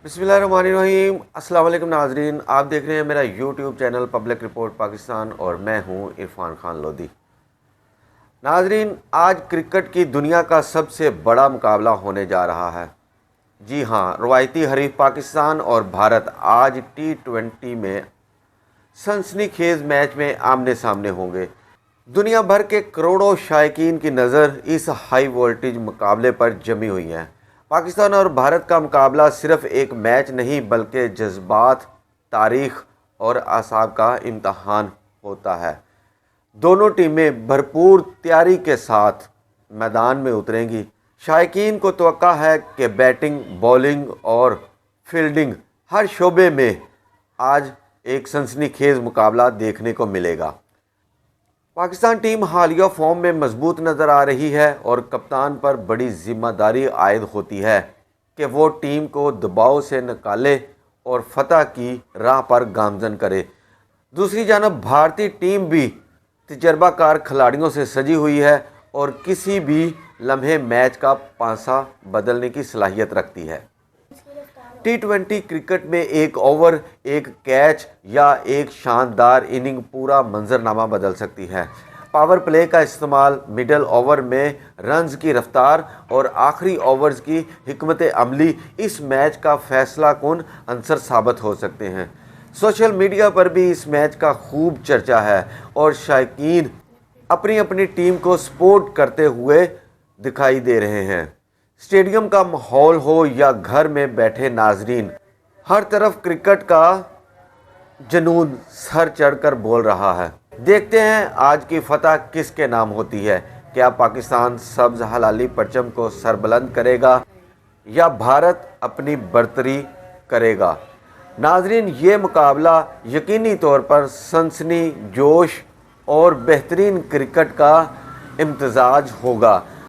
बिस्मिल्लाहिर्रहमानिर्रहीम। अस्सलाम वालेकुम नाजरीन, आप देख रहे हैं मेरा YouTube channel public report Pakistan और मैं हूं इरफान खान लोधी। नाजरीन, आज क्रिकेट की दुनिया का सबसे बड़ा मुकाबला होने जा रहा है। जी हां, रवायती हरीफ पाकिस्तान और भारत आज T20 में सनसनीखेज मैच में आमने सामने होंगे। दुनिया भर के करोड़ों शायकीन की नज़र इस हाई वोल्टेज मुकाबले पर जमी हुई है। पाकिस्तान और भारत का मुकाबला सिर्फ एक मैच नहीं बल्कि जज्बात, तारीख और आसाब का इम्तहान होता है। दोनों टीमें भरपूर तैयारी के साथ मैदान में उतरेंगी। शायकीन को तवक्का है कि बैटिंग, बॉलिंग और फील्डिंग हर शोबे में आज एक सनसनीखेज मुकाबला देखने को मिलेगा। पाकिस्तान टीम हालिया फॉर्म में मजबूत नज़र आ रही है और कप्तान पर बड़ी जिम्मेदारी आयद होती है कि वो टीम को दबाव से निकाले और फतह की राह पर गामजन करे। दूसरी जानब भारतीय टीम भी तजर्बाकार खिलाड़ियों से सजी हुई है और किसी भी लम्हे मैच का पासा बदलने की सलाहियत रखती है। T20 क्रिकेट में एक ओवर, एक कैच या एक शानदार इनिंग पूरा मंजरनामा बदल सकती है। पावर प्ले का इस्तेमाल, मिडल ओवर में रन्स की रफ्तार और आखिरी ओवर्स की हिकमत अमली इस मैच का फैसला कुन अंसर साबित हो सकते हैं। सोशल मीडिया पर भी इस मैच का खूब चर्चा है और शायकीन अपनी अपनी टीम को सपोर्ट करते हुए दिखाई दे रहे हैं। स्टेडियम का माहौल हो या घर में बैठे नाजरीन, हर तरफ क्रिकेट का जुनून सर चढ़कर बोल रहा है। देखते हैं आज की फतह किसके नाम होती है। क्या पाकिस्तान सब्ज हलाली परचम को सरबुलंद करेगा या भारत अपनी बर्तरी करेगा। नाजरीन, ये मुकाबला यकीनी तौर पर सनसनी, जोश और बेहतरीन क्रिकेट का इम्तजाज होगा।